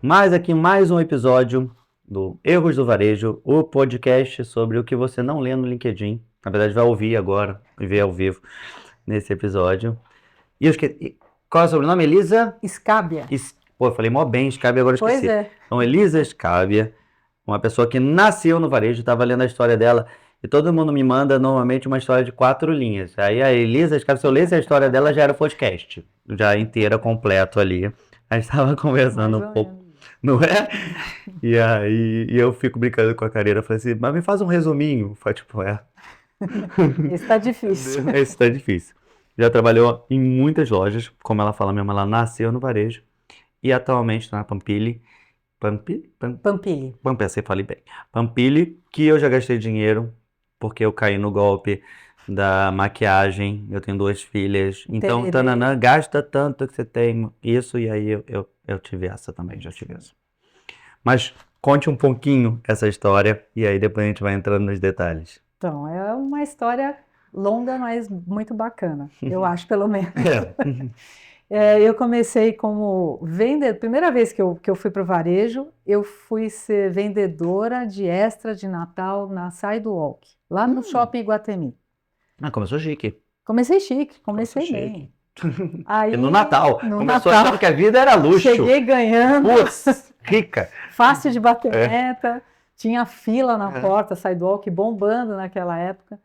Mas aqui mais um episódio do Erros do Varejo, o podcast sobre o que você não lê no LinkedIn. Na verdade, vai ouvir agora e ver ao vivo nesse episódio. E eu esqueci. Qual é o sobrenome? Elisa? Escábia. Pô, eu falei mó bem, Scabia, agora eu Pois esqueci. é. Então, Elisa Scabia, uma pessoa que nasceu no varejo, estava lendo a história dela. E todo mundo me manda normalmente uma história de 4 linhas. Aí a Elisa Scabia, se eu lesse a história dela, já era podcast. Já inteira, completo ali. A gente estava conversando Mais um ou pouco, menos. não é? E aí eu fico brincando com a Karina, falei assim, mas me faz um resuminho. Foi tipo, Esse tá difícil. esse tá difícil. Já trabalhou em muitas lojas, como ela fala mesmo, ela nasceu no varejo. E atualmente está na Pampili. Pampili? Pampilha. Pampili, você falei bem. Pampili, que eu já gastei dinheiro, porque eu caí no golpe da maquiagem. Eu tenho 2 filhas. Então, tananã, gasta tanto que você tem isso, e aí eu tive essa também, já tive essa. Mas conte um pouquinho essa história, e aí depois a gente vai entrando nos detalhes. Então, é uma história longa, mas muito bacana. Eu acho, pelo menos. Eu comecei como vendedora. Primeira vez que eu fui para o varejo, eu fui ser vendedora de extra de Natal na Sidewalk, lá no Shopping Iguatemi. Começou chique. Comecei chique, Começou comecei chique. bem. Aí, E no Natal. no Começou Natal, achando que a vida era luxo. cheguei ganhando. Putz, rica. Fácil de bater É. meta, tinha fila na porta, sidewalk bombando naquela época.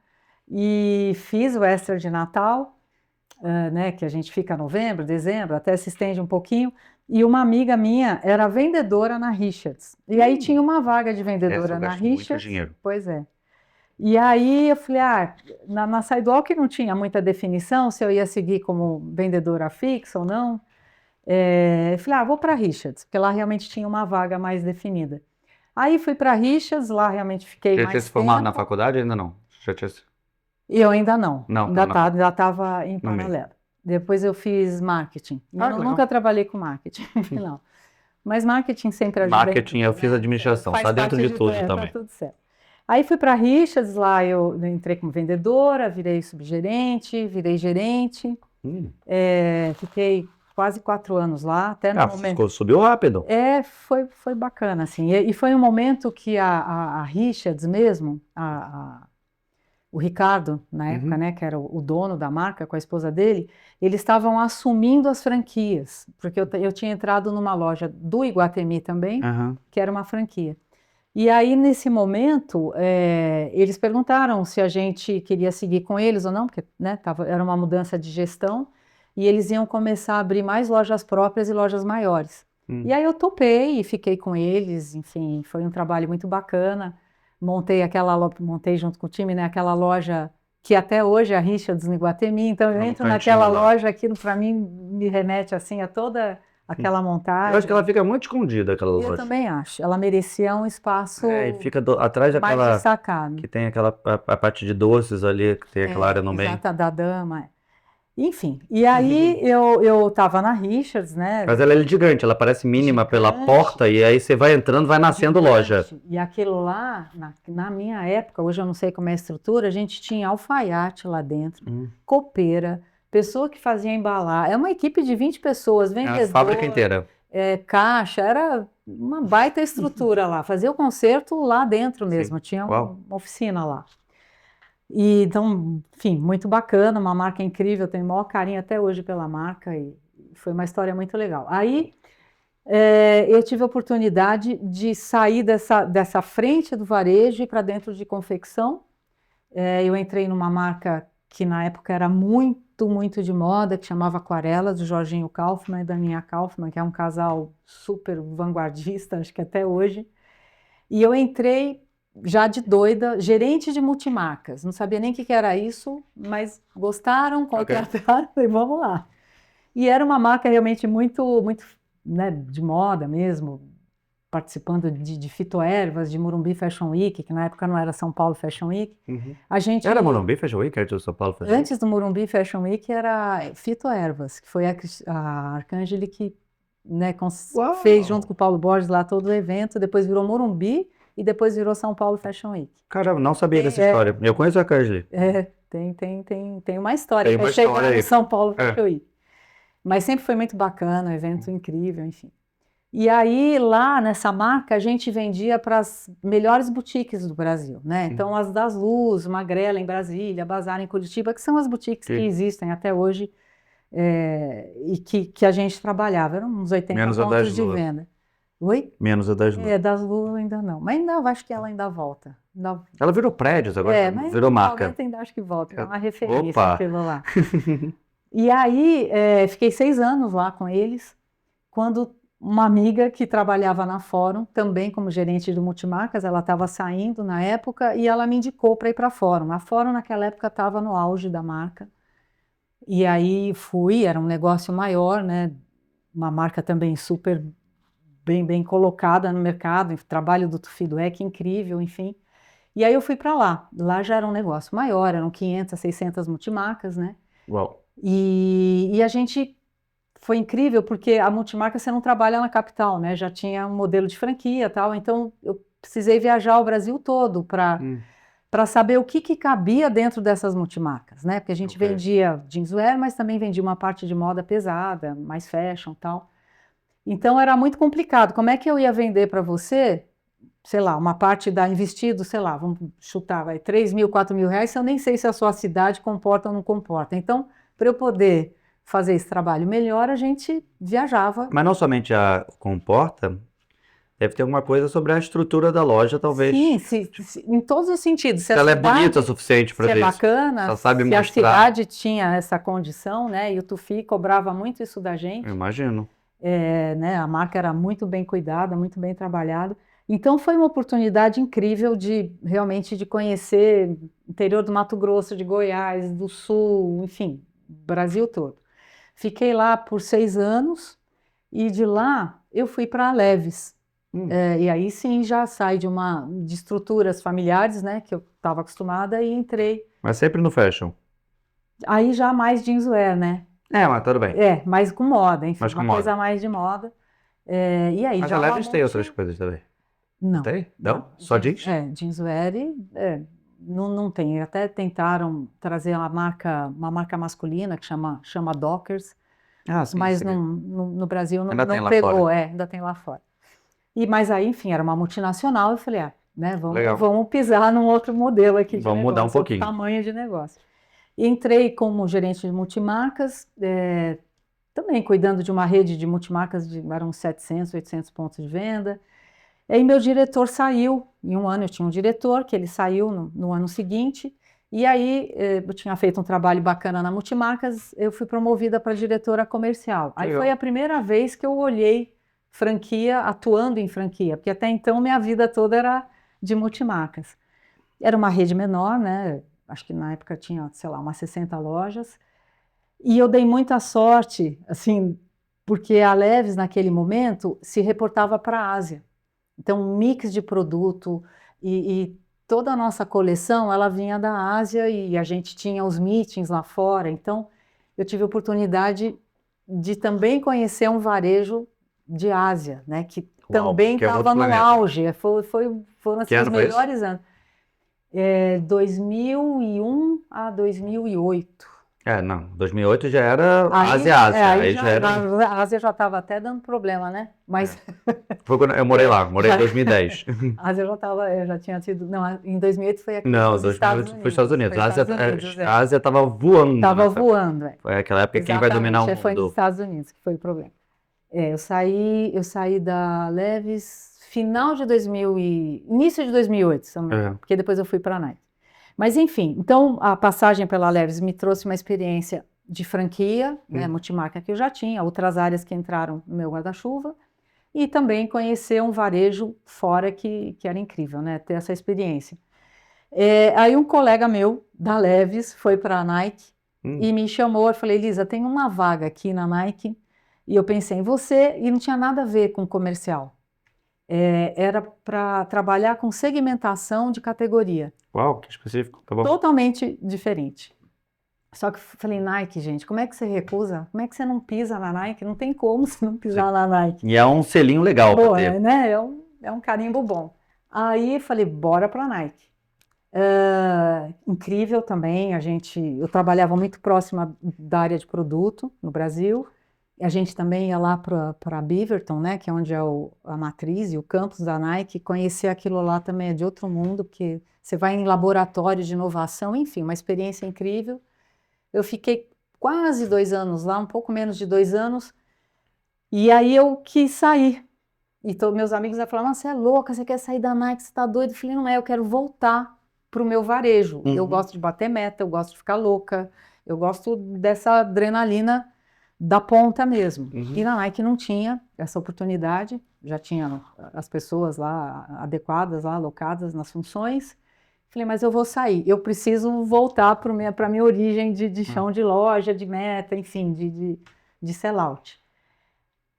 E fiz o extra de Natal, né, que a gente fica novembro, dezembro, até se estende um pouquinho. E uma amiga minha era vendedora na Richards. E aí tinha uma vaga de Essa vendedora eu na gasto muito Richards. dinheiro. Pois é. E aí eu falei, na sidewalk não tinha muita definição se eu ia seguir como vendedora fixa ou não. Eu falei, vou para Richards, porque lá realmente tinha uma vaga mais definida. Aí fui para Richards, lá realmente fiquei Já tinha mais se formado na tempo. faculdade ainda não? Já tinha se... E eu ainda não, Não, ainda tá ainda estava em no meio. paralelo. Depois eu fiz marketing. E Ah, eu que legal. nunca trabalhei com marketing, não. Mas marketing sempre ajuda. Marketing, eu fiz administração, Faz tá dentro parte de tudo tá também. tudo certo. Aí fui para Richards, lá eu entrei como vendedora, virei subgerente, virei gerente. Fiquei quase 4 anos lá, até no momento. Subiu rápido. Foi bacana, assim. E foi um momento que a Richards mesmo, o Ricardo, na época, né, que era o dono da marca, com a esposa dele, eles estavam assumindo as franquias, porque eu tinha entrado numa loja do Iguatemi também, que era uma franquia. E aí, nesse momento, eles perguntaram se a gente queria seguir com eles ou não, porque, né, era uma mudança de gestão, e eles iam começar a abrir mais lojas próprias e lojas maiores. E aí eu topei e fiquei com eles, enfim, foi um trabalho muito bacana. Montei junto com o time, né, aquela loja que até hoje é a Richards no Iguatemi, então eu entro naquela loja, aquilo para mim me remete assim a toda aquela montagem. Eu acho que ela fica muito escondida, aquela loja. Eu também acho. Ela merecia um espaço e fica atrás mais daquela... destacado. Que tem aquela a parte de doces ali, que tem aquela área no meio. Exata, da dama. Enfim, e aí eu estava na Richards, né? Mas ela é gigante, ela parece mínima pela porta, e aí você vai entrando, vai nascendo loja. E aquilo lá, na minha época, hoje eu não sei como é a estrutura, a gente tinha alfaiate lá dentro, copeira, pessoa que fazia embalar. É uma equipe de 20 pessoas, vendedor, fábrica inteira. Caixa, era uma baita estrutura lá. Fazia o concerto lá dentro mesmo, tinha uma oficina lá. E então, enfim, muito bacana, uma marca incrível, tenho o maior carinho até hoje pela marca e foi uma história muito legal. Aí eu tive a oportunidade de sair dessa frente do varejo e ir para dentro de confecção. Eu entrei numa marca que na época era muito, muito de moda, que chamava Aquarela, do Jorginho Kaufmann e da Ninha Kaufmann, que é um casal super vanguardista, acho que até hoje. E eu entrei já de doida, gerente de multimarcas. Não sabia nem o que era isso, mas gostaram, contrataram e vamos lá. E era uma marca realmente muito, muito, né, de moda mesmo, participando de fitoervas, de Morumbi Fashion Week, que na época não era São Paulo Fashion Week. Era Morumbi Fashion Week? Era de São Paulo Fashion Week? Antes do Morumbi Fashion Week era fitoervas, que foi a Arcangeli que, né, fez junto com o Paulo Borges lá todo o evento, depois virou Morumbi e depois virou São Paulo Fashion Week. Caramba, não sabia dessa história. Eu conheço a Carly. Tem uma história para chegar no São Paulo Fashion Week. Mas sempre foi muito bacana, evento incrível, enfim. E aí, lá nessa marca, a gente vendia para as melhores boutiques do Brasil, né? Então, as das Luz, Magrela em Brasília, Bazar em Curitiba, que são as boutiques que existem até hoje e que a gente trabalhava. Eram uns 80 Menos a das pontos de Luz. venda. Oi? Menos a das Luz. Das Luz ainda não. Mas ainda acho que ela ainda volta. Ela virou prédios, agora mas virou marca. ainda acho que volta. É uma referência Opa! aquilo lá. E aí, fiquei 6 anos lá com eles, quando uma amiga que trabalhava na Fórum, também como gerente do Multimarcas, ela estava saindo na época e ela me indicou para ir para a Fórum. A Fórum naquela época estava no auge da marca. E aí fui, era um negócio maior, né? Uma marca também super bem colocada no mercado, trabalho do Tufiduec incrível, enfim. E aí eu fui para lá. Lá já era um negócio maior, eram 500, 600 multimarcas, né? Uau. E a gente foi incrível porque a multimarca você não trabalha na capital, né? Já tinha um modelo de franquia e tal, então eu precisei viajar o Brasil todo para saber o que cabia dentro dessas multimarcas, né? Porque a gente vendia jeanswear, mas também vendia uma parte de moda pesada, mais fashion e tal. Então era muito complicado. Como é que eu ia vender para você, sei lá, uma parte em vestido, sei lá, vamos chutar, vai, 3 mil, 4 mil reais, se eu nem sei se a sua cidade comporta ou não comporta. Então, para eu poder fazer esse trabalho melhor, a gente viajava. Mas não somente a comporta, deve ter alguma coisa sobre a estrutura da loja, talvez. Sim, em todos os sentidos. Se ela é bonita o suficiente para ser isso. bacana, Ela sabe se mostrar. a cidade tinha essa condição, né? E o Tufi cobrava muito isso da gente. Eu imagino. Né, a marca era muito bem cuidada, muito bem trabalhada. Então foi uma oportunidade incrível de realmente de conhecer o interior do Mato Grosso, de Goiás, do Sul, enfim, Brasil todo. Fiquei lá por 6 anos e de lá eu fui para a Leves. E aí sim já saí de estruturas familiares, né, que eu estava acostumada e entrei. Mas sempre no fashion. Aí já mais jeanswear, né? Mas tudo bem. Mais com moda, enfim, Mais com uma moda. coisa mais de moda. E aí Mas já a Levi's tem outras coisas também. Não. Tem? Não? Só jeans? Jeanswear não tem. Até tentaram trazer uma marca masculina que chama Dockers, Sim, mas no Brasil ainda tem não lá pegou, fora. ainda tem lá fora. Mas aí, enfim, era uma multinacional, eu falei, né, Legal. vamos pisar num outro modelo aqui de Vamos negócio, mudar um pouquinho. tamanho de negócio. Entrei como gerente de multimarcas, também cuidando de uma rede de multimarcas, eram 700, 800 pontos de venda. E aí meu diretor saiu, em um ano eu tinha um diretor, que ele saiu no ano seguinte, e aí eu tinha feito um trabalho bacana na Multimarcas, eu fui promovida para diretora comercial. Aí foi a primeira vez que eu olhei franquia, atuando em franquia, porque até então minha vida toda era de multimarcas. Era uma rede menor, né? Acho que na época tinha, sei lá, umas 60 lojas, e eu dei muita sorte, assim, porque a Leves, naquele momento, se reportava para a Ásia. Então, um mix de produto e toda a nossa coleção, ela vinha da Ásia e a gente tinha os meetings lá fora. Então, eu tive a oportunidade de também conhecer um varejo de Ásia, né, que também estava no auge. Foram assim, os melhores anos. 2001 a 2008. 2008 já era Ásia. Aí já era... A Ásia já estava até dando problema, né? Mas... Foi quando eu morei lá, morei em 2010. A Ásia já tinha tido... Não, em 2008 foi aqui nos Estados Unidos. Foi Estados Unidos. A Ásia estava voando. Estava voando, Foi aquela época que quem vai dominar o mundo. Foi nos Estados Unidos que foi o problema. Eu saí da Levis final de início de 2008, porque depois eu fui para a Nike. Mas enfim, então a passagem pela Levis me trouxe uma experiência de franquia, né, multimarca que eu já tinha, outras áreas que entraram no meu guarda-chuva, e também conhecer um varejo fora que era incrível, né, ter essa experiência. Aí um colega meu da Levis foi para a Nike e me chamou, eu falei, Elisa, tem uma vaga aqui na Nike, e eu pensei em você, e não tinha nada a ver com comercial. Era para trabalhar com segmentação de categoria. Uau, que específico, tá bom. Totalmente diferente. Só que falei, Nike, gente, como é que você recusa? Como é que você não pisa na Nike? Não tem como você não pisar na Nike. E é um selinho legal para ter. Né? É um carimbo bom. Aí falei, bora para a Nike. Incrível também, eu trabalhava muito próxima da área de produto no Brasil, A gente também ia lá para Beaverton, né, que é onde é a matriz e o campus da Nike, conhecer aquilo lá também é de outro mundo, porque você vai em laboratório de inovação, enfim, uma experiência incrível. Eu fiquei quase 2 anos lá, um pouco menos de 2 anos, e aí eu quis sair. E meus amigos falavam, você é louca, você quer sair da Nike, você está doido? Eu falei, não é, eu quero voltar para o meu varejo. Eu gosto de bater meta, eu gosto de ficar louca, eu gosto dessa adrenalina da ponta mesmo. E na Nike não tinha essa oportunidade, já tinha as pessoas lá adequadas, lá alocadas nas funções. Falei, mas eu vou sair, eu preciso voltar para a minha origem de chão de loja, de meta, enfim, de sellout.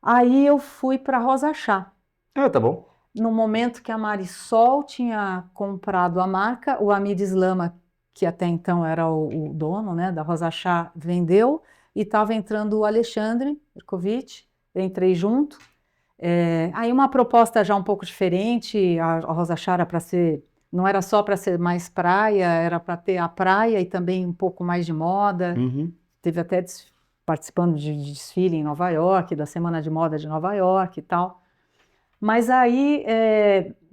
Aí eu fui para Rosa Chá. Ah, tá bom. No momento que a Marisol tinha comprado a marca, o Hamid Slama, que até então era o dono, né, da Rosa Chá, vendeu, e estava entrando o Alexandre Irkovic, entrei junto. Aí uma proposta já um pouco diferente, a Rosa Chá era para ser, não era só para ser mais praia, era para ter a praia e também um pouco mais de moda. Teve até participando de desfile em Nova York, da Semana de Moda de Nova York e tal. Mas aí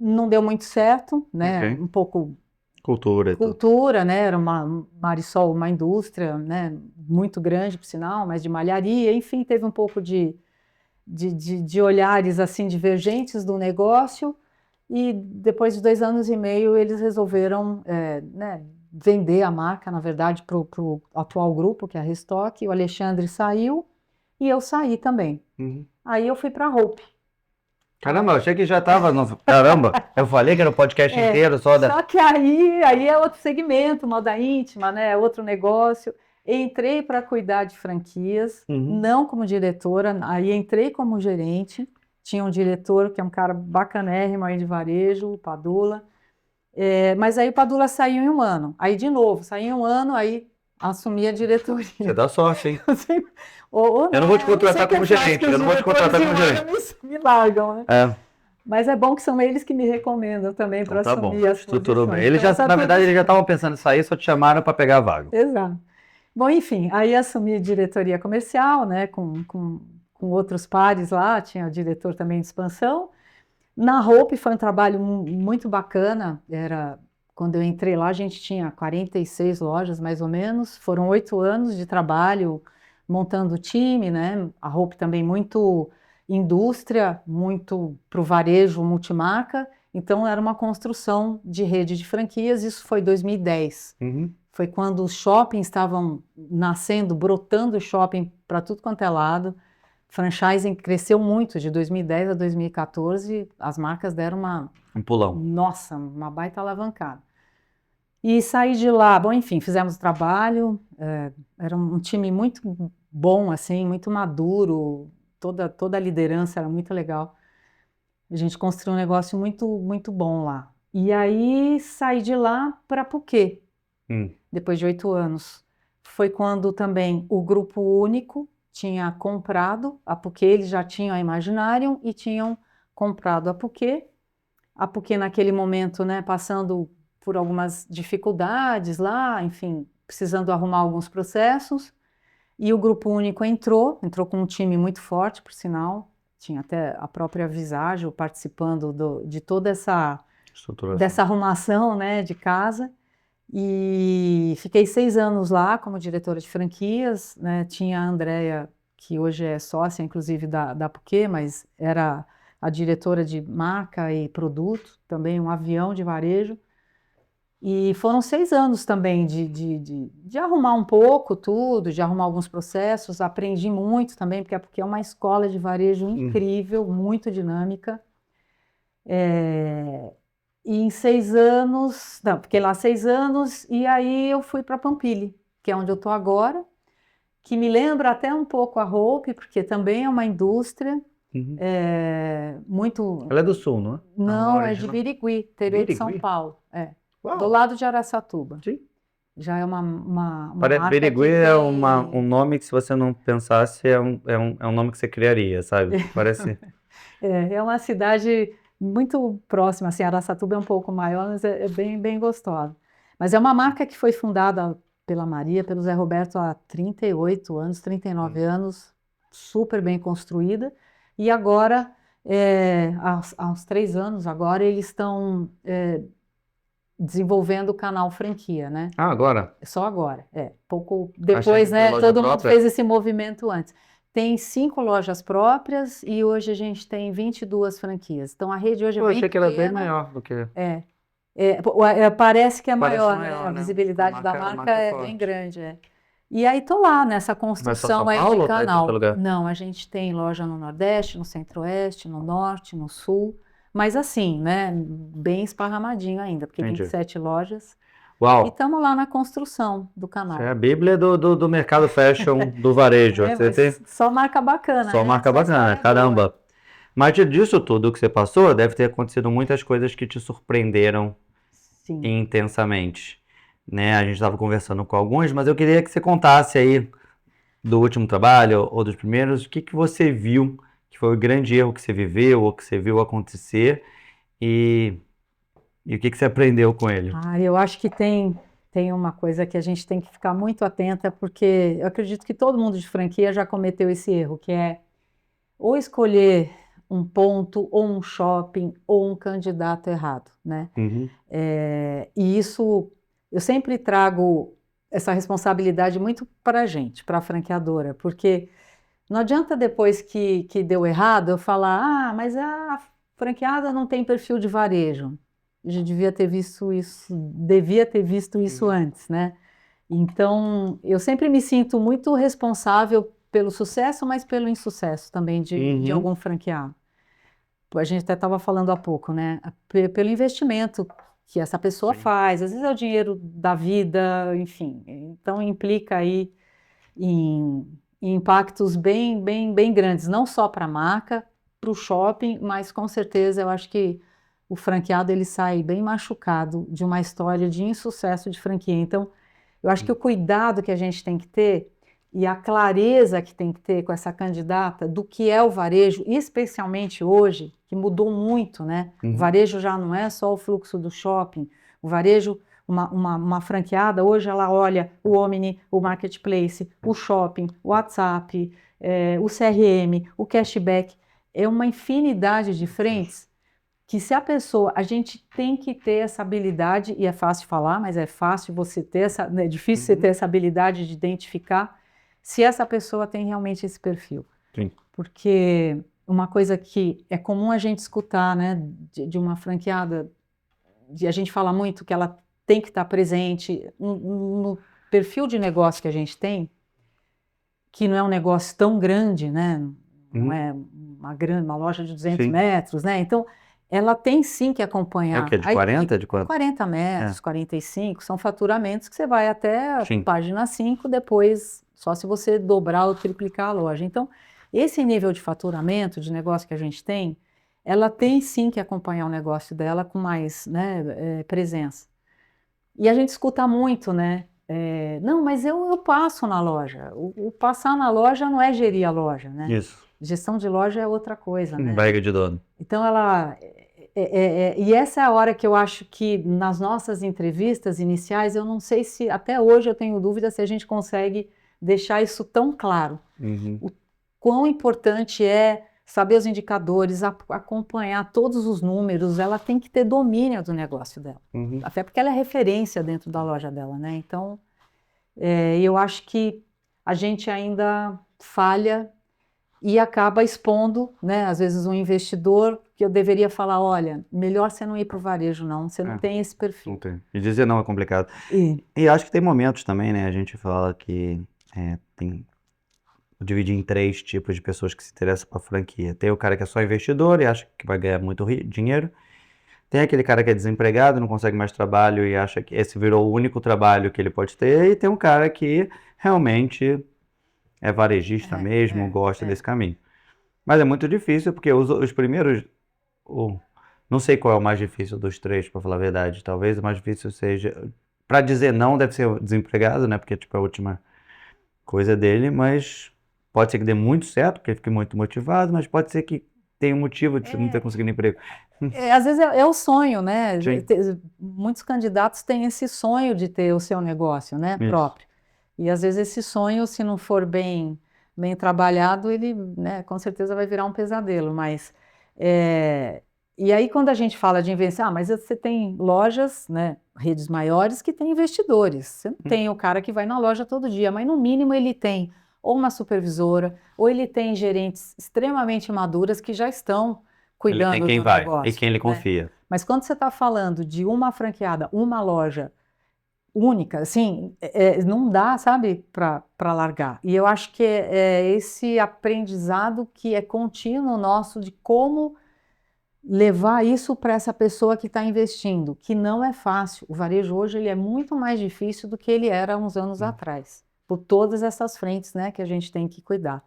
não deu muito certo, né? Um pouco cultura, né? Era uma Marisol, uma indústria, né? Muito grande, por sinal, mas de malharia, enfim, teve um pouco de olhares assim divergentes do negócio. E depois de 2 anos e meio eles resolveram, né, vender a marca, na verdade, para o atual grupo, que é a Restock. O Alexandre saiu e eu saí também. Aí eu fui para a Hope. Caramba, eu achei que já estava no... Caramba, eu falei que era o podcast inteiro só da... Só que aí é outro segmento, moda íntima, né? É outro negócio. Entrei para cuidar de franquias, não como diretora, aí entrei como gerente. Tinha um diretor que é um cara bacanérrimo aí de varejo, o Padula. Mas aí o Padula saiu em 1 ano. Aí de novo, saiu em 1 ano, aí assumi a diretoria. Você dá sorte, hein? Eu não vou te contratar como gerente, eu não vou te contratar como gerente. Me largam, né? Mas é bom que são eles que me recomendam também para assumir as estruturou bem. posições. Na verdade, eles já estavam pensando em sair, só te chamaram para pegar a vaga. Exato. Bom, enfim, aí assumi diretoria comercial, né, com outros pares lá, tinha o diretor também de expansão. Na Hope foi um trabalho muito bacana, quando eu entrei lá a gente tinha 46 lojas mais ou menos, foram 8 anos de trabalho montando o time, né, a Hope também muito indústria, muito para o varejo multimarca, então era uma construção de rede de franquias, isso foi 2010. Foi quando os shoppings estavam nascendo, brotando shopping para tudo quanto é lado. Franchising cresceu muito, de 2010 a 2014, as marcas deram um pulão. Nossa, uma baita alavancada. E saí de lá, bom, enfim, fizemos o trabalho, era um time muito bom, assim, muito maduro, toda a liderança era muito legal. A gente construiu um negócio muito, muito bom lá. E aí saí de lá para Puquê. Depois de 8 anos. Foi quando também o Grupo Único tinha comprado a Puquê, eles já tinham a Imaginarium e tinham comprado a Puquê. A Puquê naquele momento, né, passando por algumas dificuldades lá, enfim, precisando arrumar alguns processos. E o Grupo Único entrou com um time muito forte, por sinal. Tinha até a própria Visagio participando de toda dessa arrumação, né, de casa. E fiquei 6 anos lá como diretora de franquias, né? Tinha a Andrea, que hoje é sócia, inclusive, da Puquê, mas era a diretora de marca e produto, também um avião de varejo. E foram 6 anos também de arrumar um pouco tudo, de arrumar alguns processos. Aprendi muito também, porque a Puquê é uma escola de varejo incrível, muito dinâmica. E em 6 anos, não, fiquei lá 6 anos e aí eu fui para Pampilha, que é onde eu estou agora, que me lembra até um pouco a Hope, porque também é uma indústria muito... Ela é do Sul, não é? Não, é de Birigui, interior de São Paulo. Do lado de Araçatuba. Sim. Já é uma marca Birigui é um nome que, se você não pensasse, é um nome que você criaria, sabe? Parece... É uma cidade... muito próxima, assim, Araçatuba é um pouco maior, mas é bem, bem gostosa. Mas é uma marca que foi fundada pela Maria, pelo Zé Roberto há 38 anos, 39 anos, super bem construída, e agora, há uns 3 anos agora, eles estão desenvolvendo o canal franquia, né? Ah, agora? Só agora, pouco depois, né? Todo mundo fez esse movimento antes. Tem 5 lojas próprias e hoje a gente tem 22 franquias. Então a rede hoje é bem achei que pequena. era bem maior do que... Parece que é Parece maior, maior, né? A né? visibilidade A da marca marca é forte. bem grande, E aí tô lá nessa construção aí de canal. Lugar? Não, a gente tem loja no Nordeste, no Centro-Oeste, no Norte, no Sul, mas assim, né? Bem esparramadinho ainda, porque 27 lojas. Uau! E estamos lá na construção do canal. Isso é a bíblia do mercado fashion, do varejo. Só marca bacana, Só marca bacana, caramba. Mas disso tudo que você passou, deve ter acontecido muitas coisas que te surpreenderam intensamente. Né? A gente estava conversando com alguns, mas eu queria que você contasse aí do último trabalho ou dos primeiros, o que você viu, que foi o grande erro que você viveu ou que você viu acontecer e o que você aprendeu com ele. Eu acho que tem uma coisa que a gente tem que ficar muito atenta, porque eu acredito que todo mundo de franquia já cometeu esse erro, que é ou escolher um ponto, ou um shopping, ou um candidato errado, né? E isso, eu sempre trago essa responsabilidade muito para a gente, para a franqueadora, porque não adianta depois que deu errado eu falar, mas a franqueada não tem perfil de varejo. Devia ter visto isso antes, né? Então, eu sempre me sinto muito responsável pelo sucesso, mas pelo insucesso também de algum franqueado. A gente até estava falando há pouco, né? Pelo investimento que essa pessoa faz, às vezes é o dinheiro da vida, enfim. Então, implica aí em impactos bem grandes, não só para a marca, para o shopping, mas com certeza eu acho que o franqueado ele sai bem machucado de uma história de insucesso de franquia. Então, eu acho que o cuidado que a gente tem que ter e a clareza que tem que ter com essa candidata do que é o varejo, especialmente hoje, que mudou muito, né? O varejo já não é só o fluxo do shopping, o varejo, uma franqueada, hoje ela olha o Omni, o Marketplace, o shopping, o WhatsApp, o CRM, o cashback, é uma infinidade de frentes que se a gente tem que ter essa habilidade, e é fácil falar, mas é fácil você ter é difícil você ter essa habilidade de identificar se essa pessoa tem realmente esse perfil. Sim. Porque uma coisa que é comum a gente escutar, né, de uma franqueada, a gente fala muito que ela tem que estar presente no perfil de negócio que a gente tem, que não é um negócio tão grande, né, não é uma loja de 200 metros, né, então ela tem sim que acompanhar. É o quê? De 40? De quanto? 40 metros, 45, são faturamentos que você vai até a página 5, depois só se você dobrar ou triplicar a loja. Então, esse nível de faturamento, de negócio que a gente tem, ela tem sim que acompanhar o negócio dela com mais, né, presença. E a gente escuta muito, né? Não, mas eu passo na loja. O passar na loja não é gerir a loja, né? Isso. Gestão de loja é outra coisa, né? Barriga de dono. Então, e essa é a hora que eu acho que nas nossas entrevistas iniciais, eu não sei se, até hoje eu tenho dúvida se a gente consegue deixar isso tão claro. O quão importante é saber os indicadores, acompanhar todos os números, ela tem que ter domínio do negócio dela. Até porque ela é referência dentro da loja dela, né? Então, eu acho que a gente ainda falha e acaba expondo, né, às vezes um investidor que eu deveria falar, olha, melhor você não ir para o varejo não, você não tem esse perfil. Não tem. E dizer não é complicado. E acho que tem momentos também, né, a gente fala que tem dividir em 3 tipos de pessoas que se interessam para franquia. Tem o cara que é só investidor e acha que vai ganhar muito dinheiro. Tem aquele cara que é desempregado, não consegue mais trabalho e acha que esse virou o único trabalho que ele pode ter. E tem um cara que realmente é varejista mesmo, gosta desse caminho. Mas é muito difícil, porque os primeiros... não sei qual é o mais difícil dos 3, para falar a verdade. Talvez o mais difícil seja... Para dizer não, deve ser desempregado, né? Porque tipo, é a última coisa dele, mas pode ser que dê muito certo, porque ele fique muito motivado, mas pode ser que tenha um motivo de não ter conseguido emprego. Às vezes é o sonho, né? Muitos candidatos têm esse sonho de ter o seu negócio, né, próprio. E às vezes esse sonho, se não for bem bem trabalhado, ele, né, com certeza vai virar um pesadelo, mas... E aí, quando a gente fala de investir, mas você tem lojas, né, redes maiores que têm investidores. Você não tem o cara que vai na loja todo dia, mas no mínimo ele tem ou uma supervisora, ou ele tem gerentes extremamente maduras que já estão cuidando Ele tem quem do vai negócio, e quem ele né? confia. Mas quando você está falando de uma franqueada, uma loja única, assim, não dá, sabe, para largar. E eu acho que é esse aprendizado que é contínuo nosso de como levar isso para essa pessoa que está investindo, que não é fácil. O varejo hoje ele é muito mais difícil do que ele era há uns anos atrás, por todas essas frentes, né, que a gente tem que cuidar.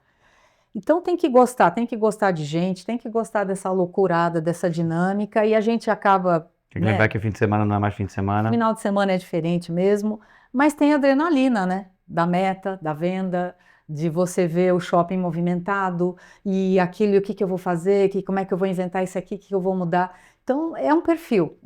Então tem que gostar de gente, tem que gostar dessa loucurada, dessa dinâmica, e a gente acaba, Tem que lembrar que fim de semana não é mais fim de semana. Final de semana é diferente mesmo, mas tem adrenalina, né? Da meta, da venda, de você ver o shopping movimentado e aquilo, o que eu vou fazer, como é que eu vou inventar isso aqui, o que eu vou mudar. Então é um perfil,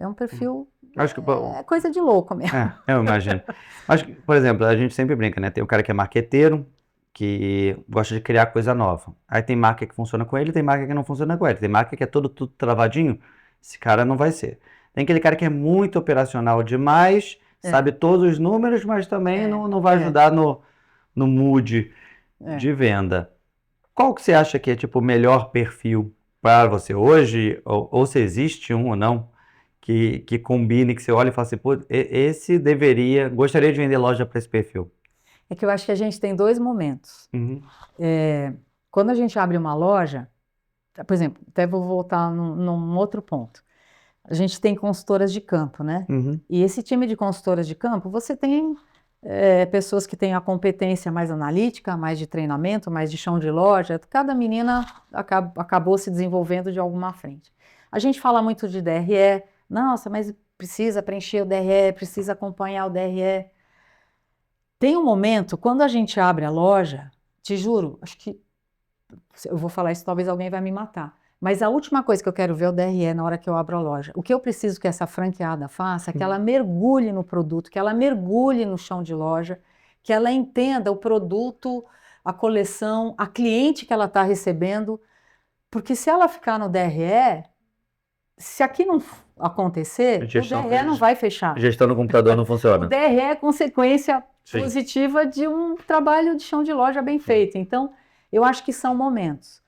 Acho que, é coisa de louco mesmo. eu imagino. Acho que, por exemplo, a gente sempre brinca, né? Tem o cara que é marqueteiro, que gosta de criar coisa nova. Aí tem marca que funciona com ele, tem marca que não funciona com ele. Tem marca que é tudo travadinho, esse cara não vai ser. Tem aquele cara que é muito operacional demais, sabe todos os números, mas também não vai ajudar no mood de venda. Qual que você acha que é tipo o melhor perfil para você hoje? Ou se existe um ou não, que combine, que você olha e fala assim, pô, gostaria de vender loja para esse perfil. É que eu acho que a gente tem dois momentos. Quando a gente abre uma loja, por exemplo, até vou voltar num outro ponto. A gente tem consultoras de campo, né? E esse time de consultoras de campo, você tem pessoas que têm a competência mais analítica, mais de treinamento, mais de chão de loja. Cada menina acabou se desenvolvendo de alguma frente. A gente fala muito de DRE. Nossa, mas precisa preencher o DRE, precisa acompanhar o DRE. Tem um momento, quando a gente abre a loja, te juro, acho que eu vou falar isso, talvez alguém vai me matar. Mas a última coisa que eu quero ver é o DRE na hora que eu abro a loja. O que eu preciso que essa franqueada faça é que ela mergulhe no produto, que ela mergulhe no chão de loja, que ela entenda o produto, a coleção, a cliente que ela está recebendo. Porque se ela ficar no DRE, se aqui não acontecer, o DRE não vai fechar. A gestão no computador não funciona. O DRE é consequência positiva de um trabalho de chão de loja bem feito. Então, eu acho que são momentos.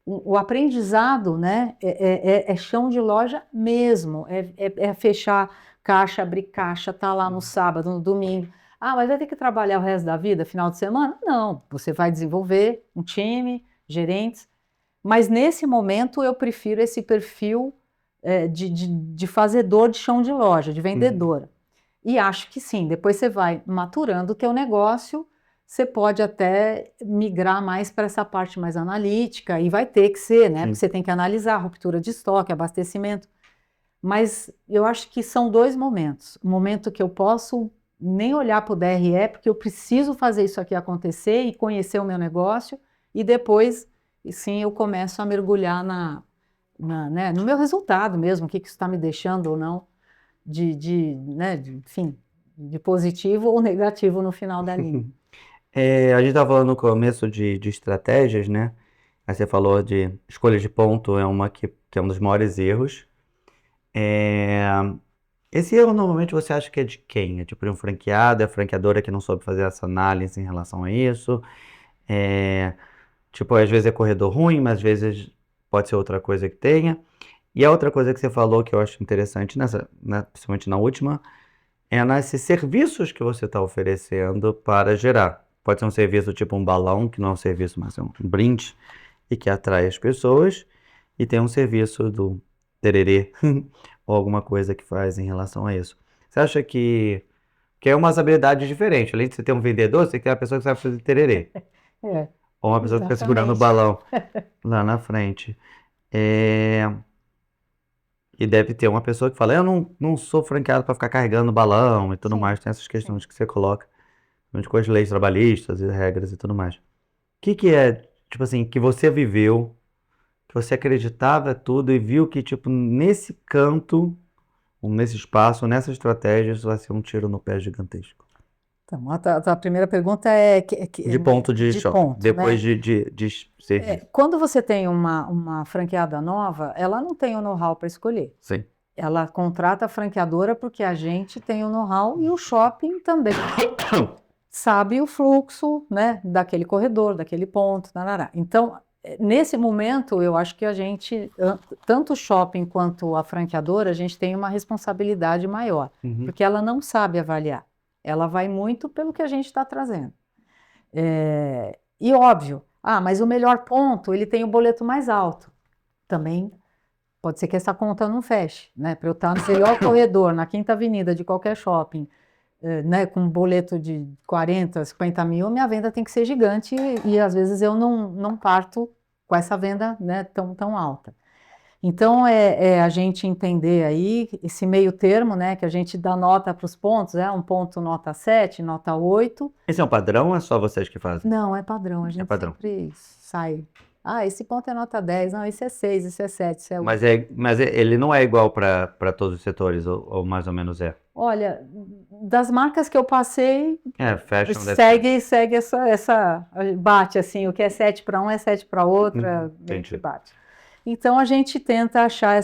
O aprendizado, né, é chão de loja mesmo, é fechar caixa, abrir caixa, tá lá no sábado, no domingo. Mas vai ter que trabalhar o resto da vida, final de semana? Não, você vai desenvolver um time, gerentes, mas nesse momento eu prefiro esse perfil de fazedor de chão de loja, de vendedora. E acho que sim, depois você vai maturando o teu negócio, você pode até migrar mais para essa parte mais analítica, e vai ter que ser, né? Porque você tem que analisar a ruptura de estoque, abastecimento. Mas eu acho que são dois momentos. O momento que eu posso nem olhar para o DRE, porque eu preciso fazer isso aqui acontecer e conhecer o meu negócio, e depois, sim, eu começo a mergulhar né, no meu resultado mesmo, o que isso está me deixando ou não, enfim, de positivo ou negativo no final da linha. A gente estava falando no começo de estratégias, né? Aí você falou de escolha de ponto, que é um dos maiores erros. Esse erro normalmente você acha que é de quem? É tipo de um franqueado, é a franqueadora que não soube fazer essa análise em relação a isso? Tipo, às vezes é corredor ruim, mas às vezes pode ser outra coisa que tenha. E a outra coisa que você falou que eu acho interessante, principalmente na última, é nesses serviços que você está oferecendo para gerar. Pode ser um serviço tipo um balão, que não é um serviço, mas é um brinde, e que atrai as pessoas. E tem um serviço do tererê, ou alguma coisa que faz em relação a isso. Você acha que é umas habilidades diferentes? Além de você ter um vendedor, você tem que ter uma pessoa que sabe fazer tererê. Ou uma pessoa que fica segurando o balão lá na frente. E deve ter uma pessoa que fala, eu não sou franqueado para ficar carregando balão e tudo mais. Tem essas questões que você coloca, com as leis trabalhistas e regras e tudo mais. O que é, tipo assim, que você viveu, que você acreditava tudo e viu que, tipo, nesse canto, ou nesse espaço, nessa estratégia, isso vai ser um tiro no pé gigantesco? Então, a primeira pergunta é de ponto de shopping, ponto, depois né? de serviço. Quando você tem uma franqueada nova, ela não tem o know-how para escolher. Sim. Ela contrata a franqueadora porque a gente tem o know-how e o shopping também sabe o fluxo, né, daquele corredor, daquele ponto, tarará. Então, nesse momento, eu acho que a gente, tanto o shopping quanto a franqueadora, a gente tem uma responsabilidade maior, porque ela não sabe avaliar. Ela vai muito pelo que a gente está trazendo. E óbvio, mas o melhor ponto, ele tem o boleto mais alto. Também pode ser que essa conta não feche, né? Para eu estar no melhor corredor, na Quinta Avenida de qualquer shopping, né, com um boleto de 40, 50 mil, minha venda tem que ser gigante e às vezes eu não parto com essa venda, né, tão alta. Então, a gente entender aí esse meio termo, né, que a gente dá nota para os pontos, um ponto nota 7, nota 8. Esse é um padrão ou é só vocês que fazem? Não, é padrão, a gente sempre sai. Esse ponto é nota 10, não, esse é 6, esse é 7, esse é 8. Mas ele não é igual para todos os setores, ou mais ou menos é? Olha, das marcas que eu passei, fashion segue essa bate assim, o que é 7 para um é 7 para outra, meio que bate. Então a gente tenta achar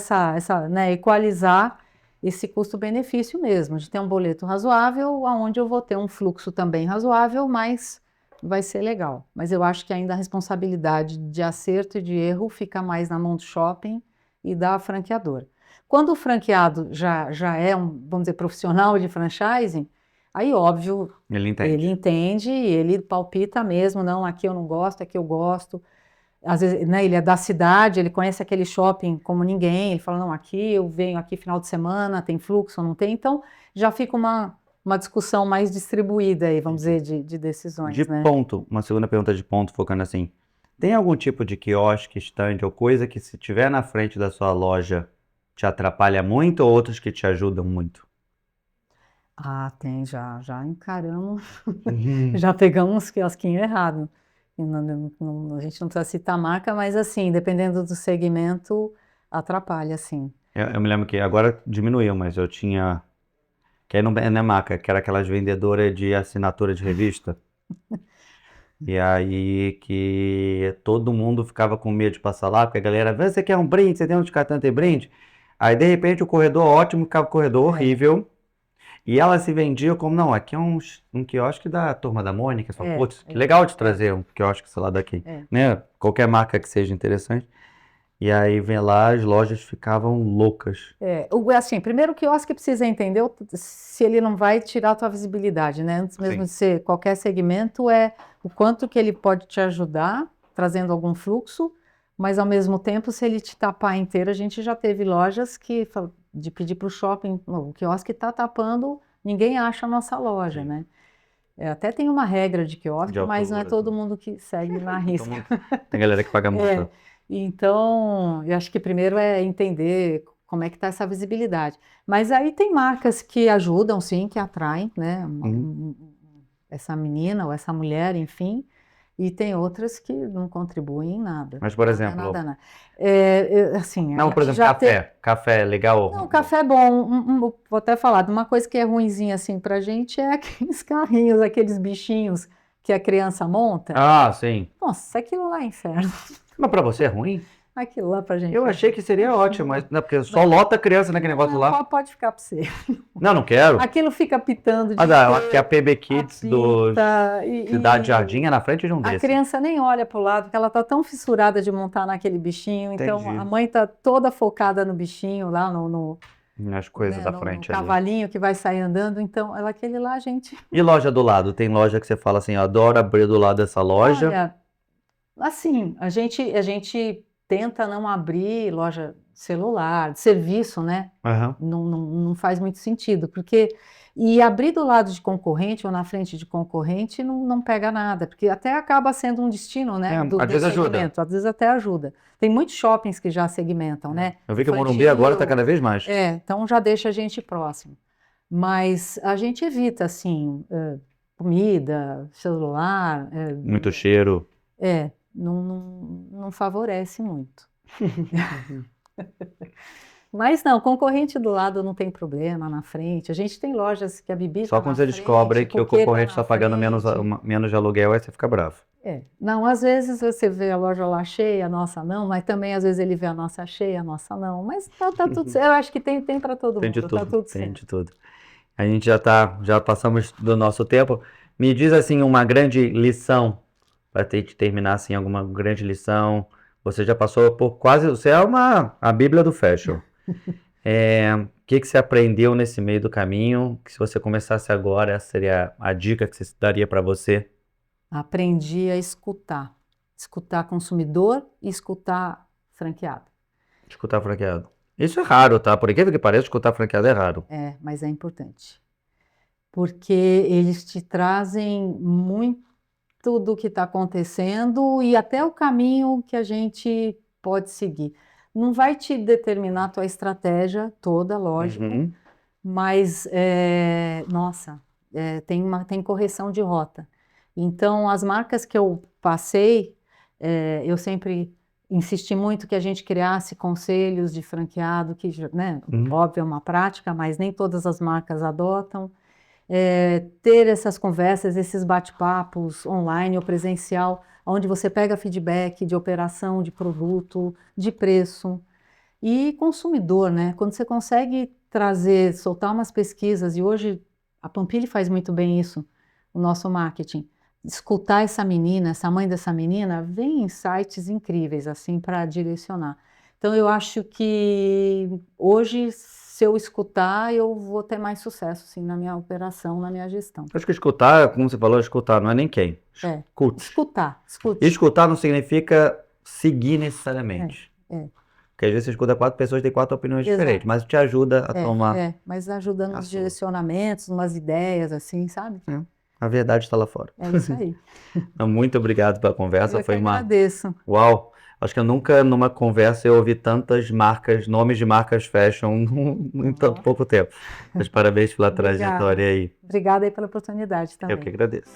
né, equalizar esse custo-benefício mesmo, de ter um boleto razoável, onde eu vou ter um fluxo também razoável, mas vai ser legal. Mas eu acho que ainda a responsabilidade de acerto e de erro fica mais na mão do shopping e da franqueadora. Quando o franqueado já é vamos dizer, profissional de franchising, aí óbvio, ele entende e ele palpita mesmo, não, aqui eu não gosto, aqui eu gosto. Às vezes, né, ele é da cidade, ele conhece aquele shopping como ninguém, ele fala, não, aqui eu venho aqui final de semana, tem fluxo ou não tem, então já fica uma discussão mais distribuída aí, vamos dizer, de decisões, né? Ponto, uma segunda pergunta de ponto, focando assim, tem algum tipo de quiosque, stand ou coisa que se tiver na frente da sua loja te atrapalha muito ou outros que te ajudam muito? Tem, já encaramos, já pegamos uns quiosquinhos errados. A gente não precisa citar a marca, mas assim, dependendo do segmento, atrapalha, assim. Eu me lembro que agora diminuiu, mas eu tinha, que aí não é marca, que era aquelas vendedoras de assinatura de revista. E aí que todo mundo ficava com medo de passar lá, porque a galera, você quer um brinde, você tem onde cartão tem brinde? Aí de repente o corredor ótimo, ficava o corredor horrível. E ela se vendia como, não, aqui é um quiosque da Turma da Mônica. Você fala, putz, que legal de trazer um quiosque, sei lá, daqui. Né? Qualquer marca que seja interessante. E aí vem lá, as lojas ficavam loucas. Assim, primeiro o quiosque precisa entender se ele não vai tirar a tua visibilidade, né? Antes mesmo de ser qualquer segmento, o quanto que ele pode te ajudar, trazendo algum fluxo, mas ao mesmo tempo, se ele te tapar inteiro, a gente já teve lojas de pedir para o shopping, o quiosque está tapando, ninguém acha a nossa loja, né? Até tem uma regra de quiosque, mas não é todo mundo que segue na risca. Tem galera que paga multa. Então, eu acho que primeiro é entender como é que está essa visibilidade. Mas aí tem marcas que ajudam, sim, que atraem, né? Essa menina ou essa mulher, enfim. E tem outras que não contribuem em nada. Mas, por exemplo... Nada. Assim, não, por exemplo, café. Café é legal? Não, café é bom. Vou até falar de uma coisa que é ruinzinha assim pra gente, é aqueles carrinhos, aqueles bichinhos que a criança monta. Sim. Nossa, aquilo lá é inferno. Mas pra você é ruim? Aquilo lá pra gente. Eu achei que seria ótimo, mas não, porque só lota criança naquele negócio lá. Pode ficar pra você. Não quero. Aquilo fica pitando de eu acho que a PB Kids do Cidade Jardim é na frente de um desses. A criança nem olha pro lado, porque ela tá tão fissurada de montar naquele bichinho. Então, a mãe tá toda focada no bichinho lá nas coisas da frente. No cavalinho que vai sair andando. Então, aquele lá, gente... E loja do lado? Tem loja que você fala assim, eu adoro abrir do lado dessa loja. Olha, assim, a gente tenta não abrir loja celular, de serviço, né? Não faz muito sentido, porque... E abrir do lado de concorrente ou na frente de concorrente não pega nada, porque até acaba sendo um destino, né? Às vezes ajuda. Às vezes até ajuda. Tem muitos shoppings que já segmentam, né? Eu vi que o Morumbi agora está cada vez mais. Então já deixa a gente próximo. Mas a gente evita, assim, comida, celular... muito cheiro. Não favorece muito. Mas não, concorrente do lado não tem problema, na frente. A gente tem lojas que a Bibi Só tá quando na você descobre frente, que o Coqueiro tá concorrente na está pagando menos, frente. menos de aluguel, aí você fica bravo. Não, às vezes você vê a loja lá cheia, a nossa não, mas também às vezes ele vê a nossa cheia, a nossa não. Mas tá tudo certo. Eu acho que tem para todo Tem de mundo, tá tudo, tudo tem certo. de tudo. A gente já passamos do nosso tempo. Me diz assim uma grande lição, para ter que terminar assim, alguma grande lição. Você já passou por quase, você é a Bíblia do fashion. O que você aprendeu nesse meio do caminho? Que se você começasse agora, essa seria a dica que você daria para você? Aprendi a escutar. Escutar consumidor e escutar franqueado. Escutar franqueado. Isso é raro, tá? Por incrível que pareça, escutar franqueado é raro. Mas é importante. Porque eles te trazem muito do que está acontecendo e até o caminho que a gente pode seguir. Não vai te determinar a tua estratégia toda, lógico, Uhum. mas, nossa, tem correção de rota. Então, as marcas que eu passei, eu sempre insisti muito que a gente criasse conselhos de franqueado, que, né, óbvio, é uma prática, mas nem todas as marcas adotam. Ter essas conversas, esses bate-papos online ou presencial, onde você pega feedback de operação, de produto, de preço. E consumidor, né? Quando você consegue trazer, soltar umas pesquisas, e hoje a Pampilha faz muito bem isso, o nosso marketing. Escutar essa menina, essa mãe dessa menina, vem insights incríveis, assim, para direcionar. Então, eu acho que hoje, se eu escutar, eu vou ter mais sucesso, assim, na minha operação, na minha gestão. Acho que escutar, como você falou, escutar não é nem quem. Escute. Escute. Escutar não significa seguir necessariamente. Porque às vezes você escuta 4 pessoas e tem 4 opiniões diferentes, mas te ajuda a tomar. Mas ajuda nos direcionamentos, umas ideias, assim, sabe? A verdade está lá fora. É isso aí. Muito obrigado pela conversa. Eu que agradeço. Uau! Acho que eu nunca numa conversa eu ouvi tantas marcas, nomes de marcas fashion em tão pouco tempo. Mas parabéns pela trajetória aí. Obrigada aí pela oportunidade também. Eu que agradeço.